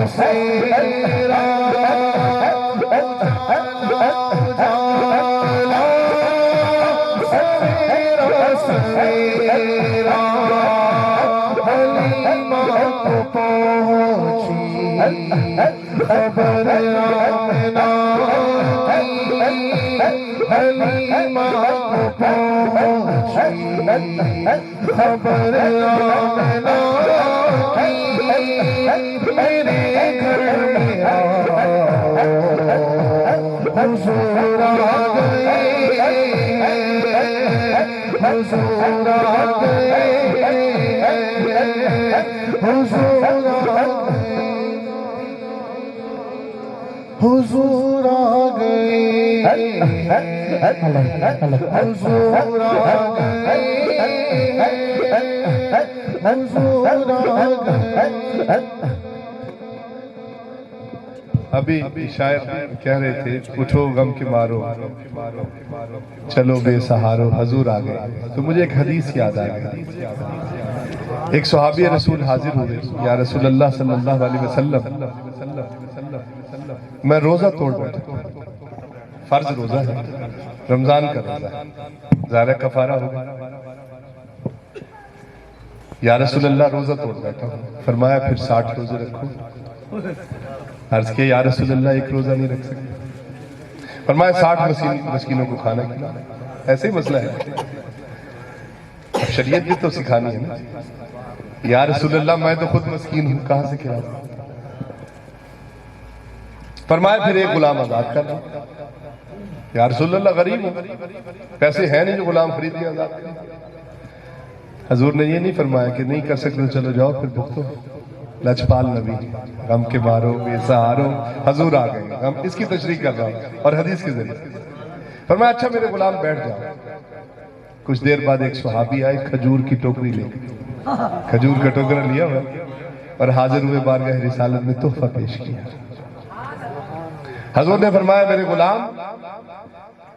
سیرا سویرا حلیمہ کو پہنچی خبر آمنہ کی حلیمہ کو پہنچی خبر آمنہ کی میرے گھر میں حضور آ گئے حضور آ گئے حضور آ گئے حضور آ گئے حضور آ گئے حضور آ گئے ابھی شاعر کہہ رہے تھے اٹھو غم کے مارو چلو بے سہارو حضور آ گئے تو مجھے ایک حدیث یاد آ گئی ایک صحابی رسول حاضر ہوئے یا رسول اللہ صلی اللہ علیہ وسلم میں روزہ توڑ بیٹھا فرض روزہ ہے رمضان کا روزہ ہے ظاہر کفارہ ہوگا یا رسول اللہ روزہ توڑ بیٹھا فرمایا پھر 60 روزے رکھو عرض کیا یا رسول اللہ ایک روزہ نہیں رکھ سکتے فرمایا 60 مسکینوں کو کھانا کھلانا ایسے ہی مسئلہ ہے شریعت بھی تو سکھانی ہے نا یا رسول اللہ میں تو خود مسکین ہوں کہاں سے کھلاؤں فرمایا پھر ایک غلام آزاد کر یا رسول اللہ غریب ہوں پیسے ہیں نہیں جو غلام خریدی آزاد کر حضور نے یہ نہیں فرمایا کہ نہیں کر سکتے چلو جاؤ پھر بھگتو لجپال نبی غم کے مارو بے سہارو حضور آ گئے ہم اس کی تشریح کر رہا ہوں اور حدیث کے ذریعے فرمایا اچھا میرے غلام بیٹھ جاؤ کچھ دیر بعد ایک صحابی آئے کھجور کی ٹوکری لے کھجور کا ٹوکرا لیا ہوا اور حاضر ہوئے بارگاہ رسالت میں تحفہ پیش کیا حضور نے فرمایا میرے غلام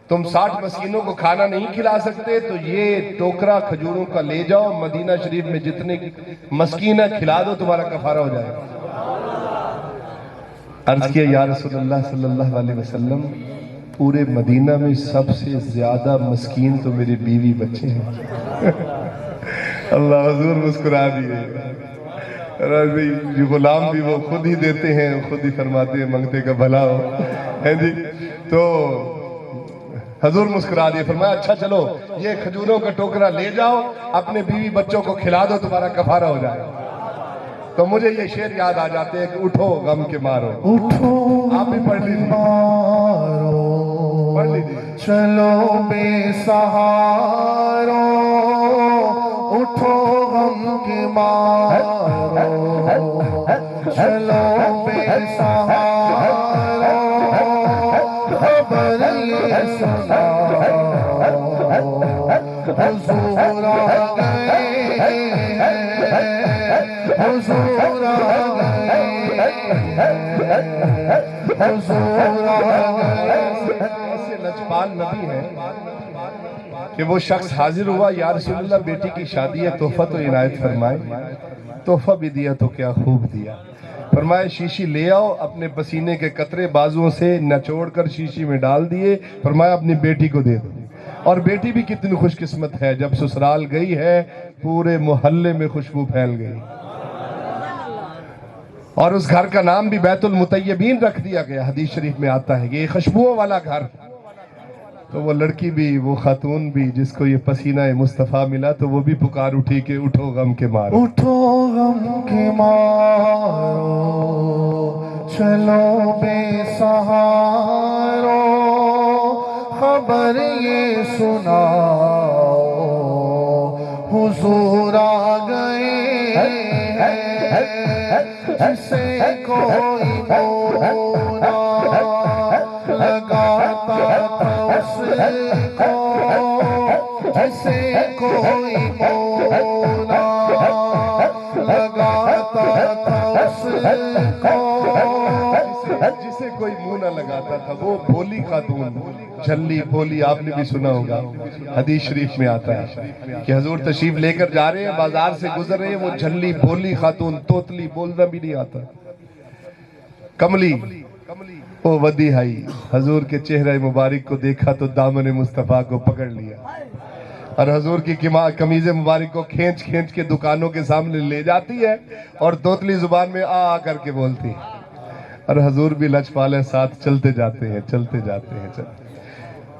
تم 60 مسکینوں کو کھانا نہیں کھلا سکتے تو یہ ٹوکرا کھجوروں کا لے جاؤ مدینہ شریف میں جتنے مسکین ہے کھلا دو تمہارا کفارہ ہو جائے عرض کیا یا رسول اللہ صلی اللہ علیہ وسلم پورے مدینہ میں سب سے زیادہ مسکین تو میری بیوی بچے ہیں اللہ حضور مسکرا دیے غلام بھی وہ خود ہی دیتے ہیں خود ہی فرماتے ہیں منگتے کا بھلا ہو جی تو حضور مسکرا دیے فرمایا اچھا چلو یہ کھجوروں کا ٹوکرا لے جاؤ اپنے بیوی بچوں کو کھلا دو تمہارا کفارہ ہو جائے تو مجھے یہ شعر یاد آ جاتے ہیں کہ اٹھو غم کے مارو اٹھو آپ بھی پڑھ لیجیے مارو پڑھ لیجیے چلو بے سہارو اٹھو غم کے مارو چلو بے سہارو خبر یہ سناؤ حضور آ گئے حضور آ گئے حضور آ گئے ایسے لجپال نبی ہیں کہ وہ شخص حاضر ہوا یا رسول اللہ بیٹی کی شادی ہے تحفہ تو عنایت فرمائے تحفہ بھی دیا تو کیا خوب دیا فرمایا شیشی لے آؤ اپنے پسینے کے قطرے بازوؤں سے نچوڑ کر شیشی میں ڈال دیے فرمایا اپنی بیٹی کو دے دو اور بیٹی بھی کتنی خوش قسمت ہے جب سسرال گئی ہے پورے محلے میں خوشبو پھیل گئی اور اس گھر کا نام بھی بیت المطیبین رکھ دیا گیا حدیث شریف میں آتا ہے یہ خوشبوؤں والا گھر تو وہ لڑکی بھی وہ خاتون بھی جس کو یہ پسینہ مصطفیٰ ملا تو وہ بھی پکار اٹھی کہ اٹھو غم کے مارو اٹھو غم کے مارو چلو بے سہارو خبر یہ سناؤ حضور آ گئے جسے کوئی مونا لگاتا تھا اس کو جسے کوئی مونا لگاتا تھا اس کو جسے کوئی منہ نہ لگاتا تھا وہ بھولی خاتون جھلی بھولی آپ نے بھی سنا ہوگا حدیث شریف میں آتا ہے کہ حضور تشریف لے کر جا رہے ہیں بازار سے گزر رہے ہیں وہ جھلی بھولی خاتون توتلی بولنا بھی نہیں آتا کملی وہ ودی آئی، حضور کے چہرہ مبارک کو دیکھا تو دامن مصطفیٰ کو پکڑ لیا اور حضور کی قمیض مبارک کو کھینچ کھینچ کے دکانوں کے سامنے لے جاتی ہے اور توتلی زبان میں آ کر کے بولتی ہے، اور حضور بھی لچپالے ساتھ چلتے جاتے ہیں چلتے جاتے ہیں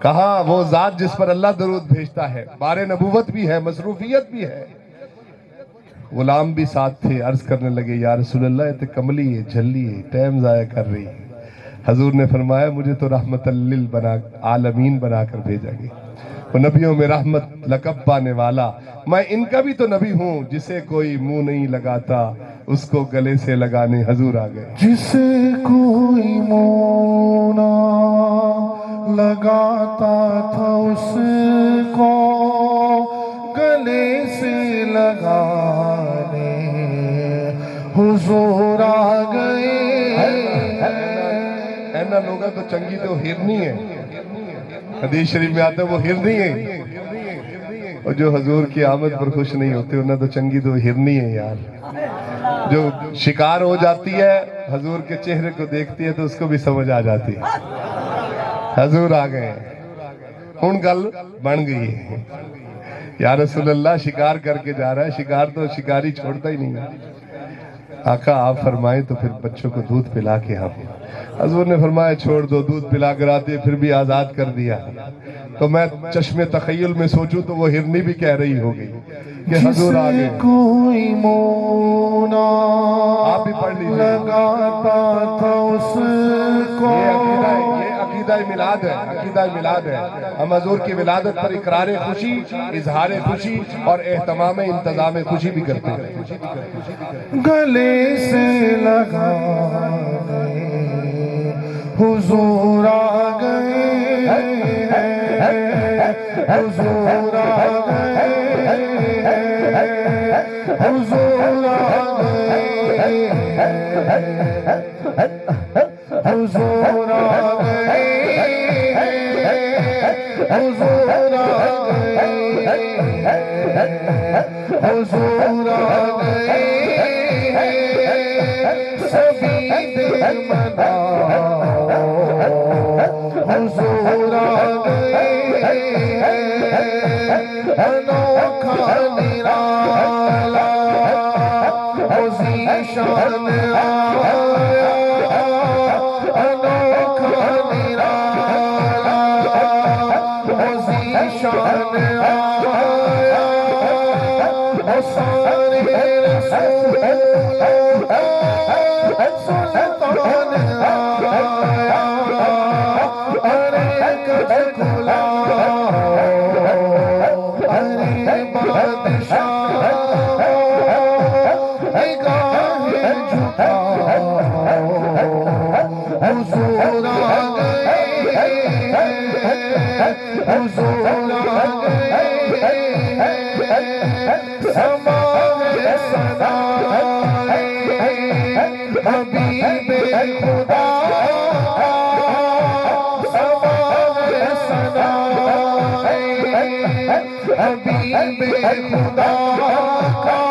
کہاں وہ ذات جس پر اللہ درود بھیجتا ہے، بار نبوت بھی ہے، مصروفیت بھی ہے۔ غلام بھی ساتھ تھے، عرض کرنے لگے یا رسول اللہ یہ تو کملی ہے، جھلی ہے، ٹائم ضائع کر رہی ہے۔ حضور نے فرمایا مجھے تو رحمت للعالمین بنا کر بھیجا گیا، وہ نبیوں میں رحمت لقب پانے والا، میں ان کا بھی تو نبی ہوں، جسے کوئی منہ نہیں لگاتا اس کو گلے سے لگانے حضور آ گئے۔ جسے کوئی منہ نہ لگاتا تھا اس کو گلے سے لگانے حضور آ گئے۔ اینا لوگا تو چنگی تو ہرنی ہے، حدیث شریف میں آتا ہے وہ ہرنی ہے، اور جو حضور کی آمد پر خوش نہیں ہوتے انہیں تو چنگی تو ہرنی ہے یار۔ جو شکار ہو جاتی ہے حضور کے چہرے کو دیکھتی ہے تو اس کو بھی سمجھ آ جاتی ہے حضور آ گئے، ہن گل بن گئی ہے۔ یا رسول اللہ شکار کر کے جا رہا ہے، شکار تو شکاری چھوڑتا ہی نہیں ہے۔ آقا آپ فرمائیں تو پھر بچوں کو دودھ پلا کے آؤں۔ حضور نے فرمایا چھوڑ دو، دودھ پلا کر آتے پھر بھی آزاد کر دیا۔ تو میں چشم تخیل میں سوچوں تو وہ ہرنی بھی کہہ رہی ہوگی کہ حضور آ گئے۔ کوئی منہ آپ بھی پڑھ لیجئے، لگاتا تھا اس کو۔ یہ عقیدہ میلاد ہے، عقیدہ میلاد ہے۔ ہم حضور کی ولادت پر اقرار خوشی، اظہار خوشی اور اہتمام انتظام خوشی بھی کرتے ہیں۔ گلے سے لگانے حضور آ گئے، حضور آ گئے، حضور آ گئے، حضور آ گئے، حضور آ گئے، حضور آ گئے۔ سبھی دل مناؤ حضور آ گئے، انوکھا نرالا ذیشان آیا، انوکھا نرالا ذیشان آیا، سارے رسولوں کا سلطان آیا، ارے کچھ کھلاؤ ارے بادشاہ نگاہیں جھکاؤ، حضور آ گئے، حضور آ گئے، سماع ثنائے حبیب خدا، سماع ثنائے حبیب خدا کا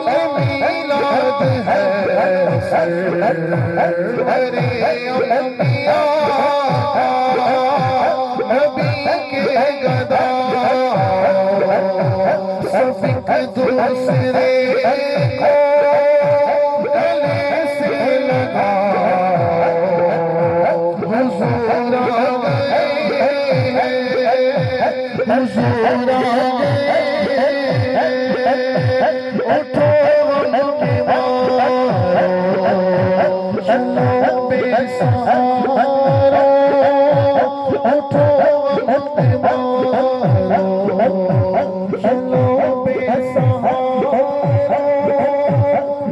یہ میلاد ہے سرور انبیاء، نبی کے گدا سفک دوسرے کو گلے سے لگاؤ، حضور آ گئے، حضور آ گئے، اٹھو غم کے مارو چلو بے سہارا، اٹھو غم کے مارو چلو بے سہارا،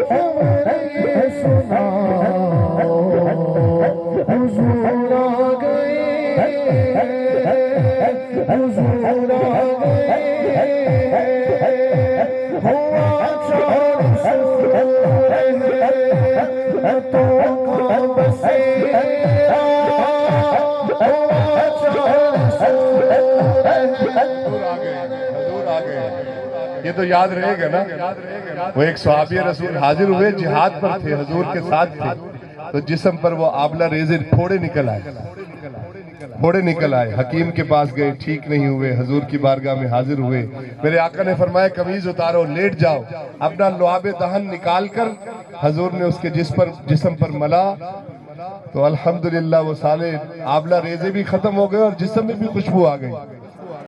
خبر سناؤ حضور آ گئے، حضور آ گئے، ہوا چار سو تو کا بسیرا، ہوا چار سو حضور آ گئے۔ یہ تو یاد رہے گا نا، وہ ایک صحابی رسول حاضر ہوئے، جہاد پر تھے، حضور کے ساتھ تھے، تو جسم پر وہ آبلہ ریزے پھوڑے نکل آئے حکیم کے پاس گئے، ٹھیک نہیں ہوئے، حضور کی بارگاہ میں حاضر ہوئے، میرے آقا نے فرمایا قمیض اتارو، لیٹ جاؤ، اپنا لعاب دہن نکال کر حضور نے اس کے جسم پر ملا، تو الحمدللہ وہ سالے آبلہ ریزے بھی ختم ہو گئے اور جسم میں بھی خوشبو آ گئی۔